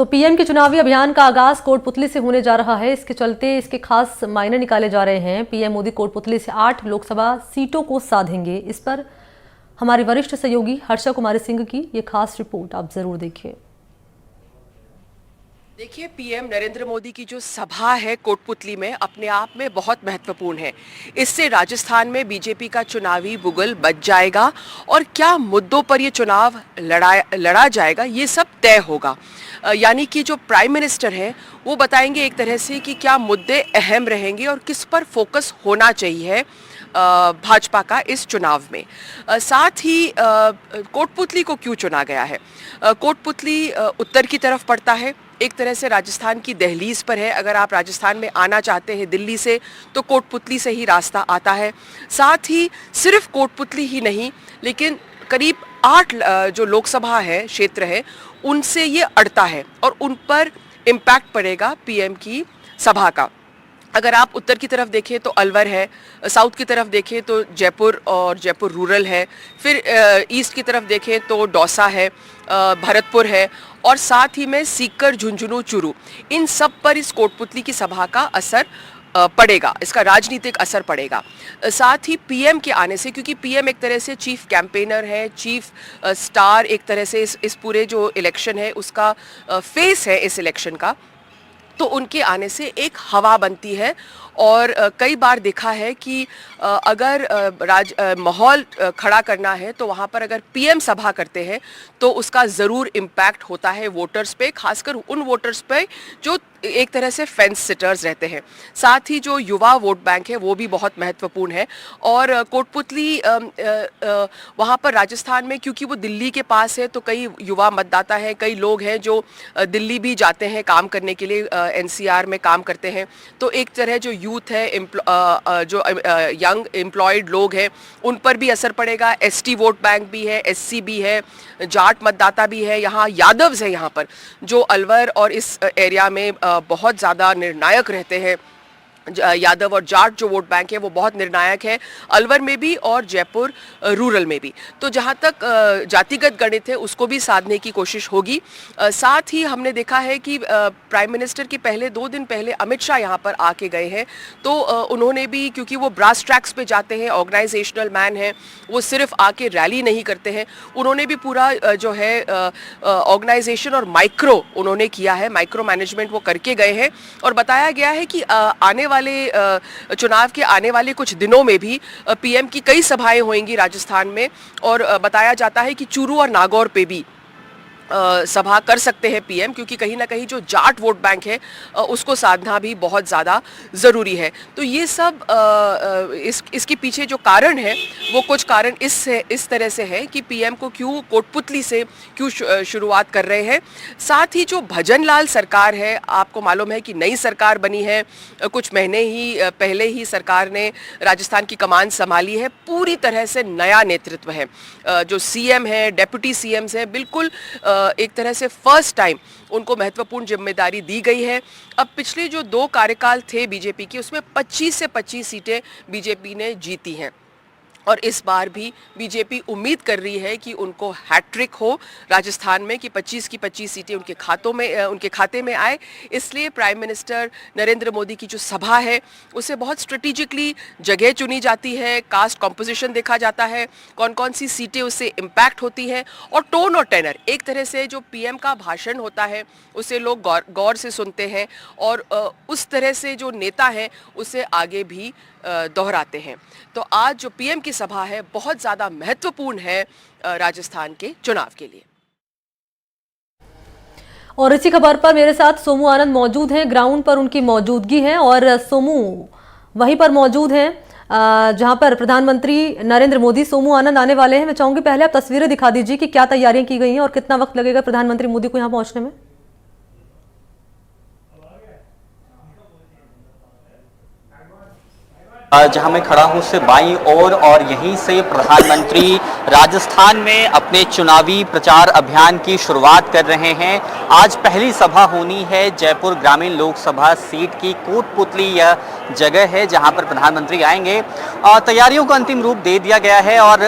तो पीएम के चुनावी अभियान का आगाज कोटपुतली से होने जा रहा है। इसके चलते इसके खास मायने निकाले जा रहे हैं। पीएम मोदी कोटपुतली से 8 लोकसभा सीटों को साधेंगे। इस पर हमारी वरिष्ठ सहयोगी हर्षा कुमारी सिंह की ये खास रिपोर्ट आप जरूर देखिए। देखिए, पीएम नरेंद्र मोदी की जो सभा है कोटपुतली में अपने आप में बहुत महत्वपूर्ण है। इससे राजस्थान में बीजेपी का चुनावी बुगल बच जाएगा और क्या मुद्दों पर ये चुनाव लड़ा जाएगा ये सब तय होगा। यानी कि जो प्राइम मिनिस्टर हैं वो बताएंगे एक तरह से कि क्या मुद्दे अहम रहेंगे और किस पर फोकस होना चाहिए भाजपा का इस चुनाव में। साथ ही कोटपुतली को क्यों चुना गया है। कोटपुतली उत्तर की तरफ पड़ता है, एक तरह से राजस्थान की दहलीज पर है। अगर आप राजस्थान में आना चाहते हैं दिल्ली से तो कोटपुतली से ही रास्ता आता है। साथ ही सिर्फ कोटपुतली ही नहीं लेकिन करीब 8 जो लोकसभा है क्षेत्र है उनसे ये अड़ता है और उन पर इम्पैक्ट पड़ेगा पीएम की सभा का। अगर आप उत्तर की तरफ देखें तो अलवर है, साउथ की तरफ देखें तो जयपुर और जयपुर रूरल है, फिर ईस्ट की तरफ देखें तो दौसा है, भरतपुर है और साथ ही में सीकर, झुंझुनू, चूरू, इन सब पर इस कोटपुतली की सभा का असर पड़ेगा, इसका राजनीतिक असर पड़ेगा। साथ ही पीएम के आने से, क्योंकि पीएम एक तरह से चीफ कैंपेनर है, चीफ स्टार एक तरह से इस पूरे जो इलेक्शन है उसका फेस है इस इलेक्शन का, तो उनके आने से एक हवा बनती है। और कई बार देखा है कि अगर माहौल खड़ा करना है तो वहाँ पर अगर पीएम सभा करते हैं तो उसका ज़रूर इम्पैक्ट होता है वोटर्स पे, खासकर उन वोटर्स पे जो एक तरह से फेंस सिटर्स रहते हैं। साथ ही जो युवा वोट बैंक है वो भी बहुत महत्वपूर्ण है। और कोटपुतली वहाँ पर राजस्थान में क्योंकि वो दिल्ली के पास है तो कई युवा मतदाता हैं, कई लोग हैं जो दिल्ली भी जाते हैं काम करने के लिए, एनसीआर में काम करते हैं। तो एक तरह जो यूथ है, जो यंग एम्प्लॉयड लोग हैं उन पर भी असर पड़ेगा। एसटी वोट बैंक भी है, एससी भी है, जाट मतदाता भी है, यहाँ यादव्स है यहाँ पर जो अलवर और इस एरिया में बहुत ज़्यादा निर्णायक रहते हैं। यादव और जाट जो वोट बैंक है वो बहुत निर्णायक है अलवर में भी और जयपुर रूरल में भी। तो जहाँ तक जातिगत गणित है उसको भी साधने की कोशिश होगी। साथ ही हमने देखा है कि प्राइम मिनिस्टर के पहले 2 दिन पहले अमित शाह यहाँ पर आके गए हैं तो उन्होंने भी, क्योंकि वो ब्रास ट्रैक्स पे जाते हैं, ऑर्गेनाइजेशनल मैन हैं, वो सिर्फ आके रैली नहीं करते हैं, उन्होंने भी पूरा जो है ऑर्गेनाइजेशन और माइक्रो उन्होंने किया है, माइक्रो मैनेजमेंट वो करके गए हैं। और बताया गया है कि आने वाले चुनाव के आने वाले कुछ दिनों में भी पीएम की कई सभाएं होंगी राजस्थान में और बताया जाता है कि चूरू और नागौर पे भी सभा कर सकते हैं पीएम, क्योंकि कहीं ना कहीं जो जाट वोट बैंक है उसको साधना भी बहुत ज़्यादा ज़रूरी है। तो ये सब इसके पीछे जो कारण है वो कुछ कारण इस तरह से है कि पीएम को क्यों कोटपुतली से क्यों शुरुआत कर रहे हैं। साथ ही जो भजन लाल सरकार है, आपको मालूम है कि नई सरकार बनी है, कुछ महीने ही पहले ही सरकार ने राजस्थान की कमान संभाली है, पूरी तरह से नया नेतृत्व है। जो सीएम है, डेप्यूटी सीएम्स हैं, बिल्कुल एक तरह से फर्स्ट टाइम उनको महत्वपूर्ण जिम्मेदारी दी गई है। अब पिछले जो 2 कार्यकाल थे बीजेपी की उसमें 25 से 25 सीटें बीजेपी ने जीती हैं और इस बार भी बीजेपी उम्मीद कर रही है कि उनको हैट्रिक हो राजस्थान में, कि 25 की 25 सीटें उनके खाते में आए। इसलिए प्राइम मिनिस्टर नरेंद्र मोदी की जो सभा है उसे बहुत स्ट्रेटेजिकली जगह चुनी जाती है, कास्ट कॉम्पोजिशन देखा जाता है, कौन कौन सी सीटें उससे इम्पैक्ट होती हैं और टोन और टेनर, एक तरह से जो पीएम का भाषण होता है उसे लोग गौर से सुनते हैं और उस तरह से जो नेता हैं उसे आगे भी दोहराते हैं। तो आज जो पीएम की सभा है बहुत ज़्यादा महत्वपूर्ण है राजस्थान के चुनाव के लिए। और इसी खबर पर मेरे साथ सोमू आनंद मौजूद हैं, ग्राउंड पर उनकी मौजूदगी है। और सोमू वहीं पर मौजूद हैं जहां पर प्रधानमंत्री नरेंद्र मोदी, सोमू आनंद आने वाले हैं। मैं चाहूंगी पहले आप तस्वीरें दिखा दीजिए कि क्या तैयारियां की गई हैं और कितना वक्त लगेगा प्रधानमंत्री मोदी को यहां पहुंचने में। जहां मैं खड़ा हूं उससे बाईं ओर और यहीं से प्रधानमंत्री राजस्थान में अपने चुनावी प्रचार अभियान की शुरुआत कर रहे हैं। आज पहली सभा होनी है जयपुर ग्रामीण लोकसभा सीट की। कोटपुतली यह जगह है जहां पर प्रधानमंत्री आएंगे। तैयारियों को अंतिम रूप दे दिया गया है और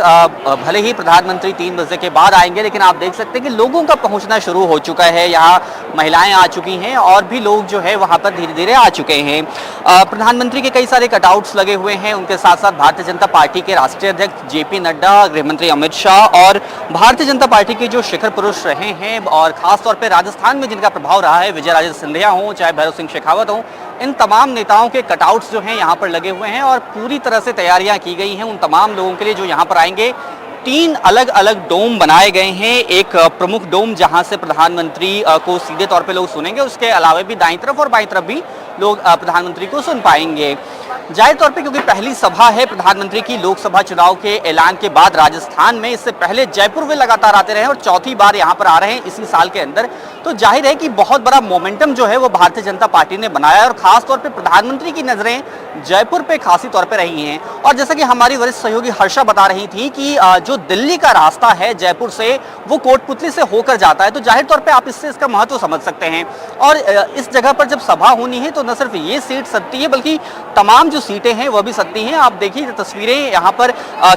भले ही प्रधानमंत्री 3 बजे के बाद आएंगे, लेकिन आप देख सकते हैं कि लोगों का पहुंचना शुरू हो चुका है। यहाँ महिलाएं आ चुकी हैं और भी लोग जो है वहां पर धीरे धीरे आ चुके हैं। प्रधानमंत्री के कई सारे कटआउट्स लगे हुए हैं, उनके साथ साथ भारतीय जनता पार्टी के राष्ट्रीय अध्यक्ष जेपी नड्डा, गृहमंत्री अमित शाह और भारतीय जनता पार्टी के जो शिखर पुरुष रहे हैं और खासतौर पर राजस्थान में जिनका प्रभाव रहा है, विजय राजे सिंधिया हों चाहे भैरव सिंह शेखावत हों, इन तमाम नेताओं के कटआउट्स जो हैं यहाँ पर लगे हुए हैं और पूरी तरह से तैयारियां की गई हैं उन तमाम लोगों के लिए जो यहाँ पर आएंगे। 3 अलग अलग डोम बनाए गए हैं। एक प्रमुख डोम जहां से प्रधानमंत्री को सीधे तौर पे लोग सुनेंगे, उसके अलावा भी दाईं तरफ और बाईं तरफ भी लोग प्रधानमंत्री को सुन पाएंगे। जाहिर तौर पे क्योंकि पहली सभा है प्रधानमंत्री की लोकसभा चुनाव के ऐलान के बाद राजस्थान में, इससे पहले जयपुर वे लगातार आते रहे और चौथी बार यहाँ पर आ रहे हैं इसी साल के अंदर, तो जाहिर है कि बहुत बड़ा मोमेंटम जो है वो भारतीय जनता पार्टी ने बनाया है और खासतौर पे प्रधानमंत्री की नजरें जयपुर पे खासी तौर पे रही हैं। और जैसा कि हमारी वरिष्ठ सहयोगी हर्षा बता रही थी कि जो दिल्ली का रास्ता है जयपुर से वो कोटपुतली से होकर जाता है, तो जाहिर तौर पे आप इससे इसका महत्व समझ सकते हैं। और इस जगह पर जब सभा होनी है तो न सिर्फ ये सीट सत्ती है बल्कि तमाम जो सीटें हैं वह भी सत्ती हैं। आप देखिए तस्वीरें यहाँ पर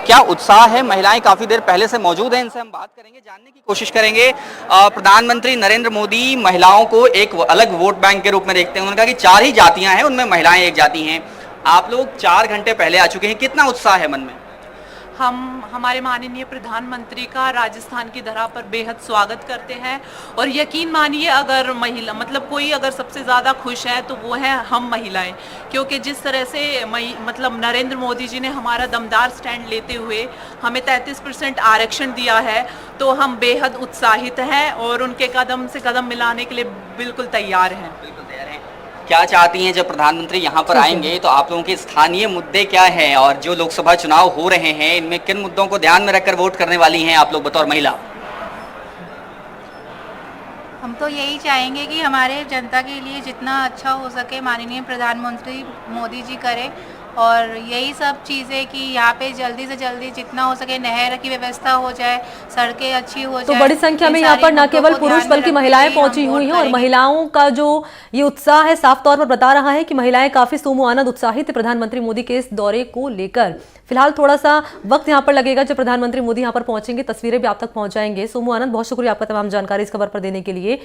क्या उत्साह है, महिलाएं काफी देर पहले से मौजूद हैं, इनसे हम बात करेंगे, जानने की कोशिश करेंगे। प्रधानमंत्री नरेंद्र मोदी महिलाओं को एक अलग वोट बैंक के रूप में देखते हैं। उन्होंने कहा कि 4 ही जातियां हैं, उनमें महिलाएं एक जाति हैं। आप लोग 4 घंटे पहले आ चुके हैं, कितना उत्साह है मन में? हम हमारे माननीय प्रधानमंत्री का राजस्थान की धरा पर बेहद स्वागत करते हैं और यकीन मानिए अगर महिला मतलब कोई अगर सबसे ज़्यादा खुश है तो वो है हम महिलाएं, क्योंकि जिस तरह से मतलब नरेंद्र मोदी जी ने हमारा दमदार स्टैंड लेते हुए हमें 33% आरक्षण दिया है, तो हम बेहद उत्साहित हैं और उनके कदम से कदम मिलाने के लिए बिल्कुल तैयार हैं। क्या चाहती हैं जब प्रधानमंत्री यहाँ पर आएंगे तो आप लोगों के स्थानीय मुद्दे क्या हैं और जो लोकसभा चुनाव हो रहे हैं इनमें किन मुद्दों को ध्यान में रखकर वोट करने वाली हैं आप लोग बतौर महिला? हम तो यही चाहेंगे कि हमारे जनता के लिए जितना अच्छा हो सके माननीय प्रधानमंत्री मोदी जी करें और यही सब चीज़ें कि यहाँ पे जल्दी से जल्दी जितना हो सके नहर की व्यवस्था हो जाए, सड़कें अच्छी हो जाए। तो बड़ी संख्या में यहाँ पर न केवल पुरुष बल्कि महिलाएं पहुंची हुई हैं और महिलाओं का जो ये उत्साह है साफ तौर पर बता रहा है कि महिलाएं काफी सोमू आनंद उत्साहित है प्रधानमंत्री मोदी के इस दौरे को लेकर। फिलहाल थोड़ा सा वक्त यहाँ पर लगेगा जब प्रधानमंत्री मोदी यहाँ पर पहुंचेंगे, तस्वीरें भी आप तक पहुंचाएंगे। सोमू आनंद, बहुत शुक्रिया आपका तमाम जानकारी इस खबर पर देने के लिए।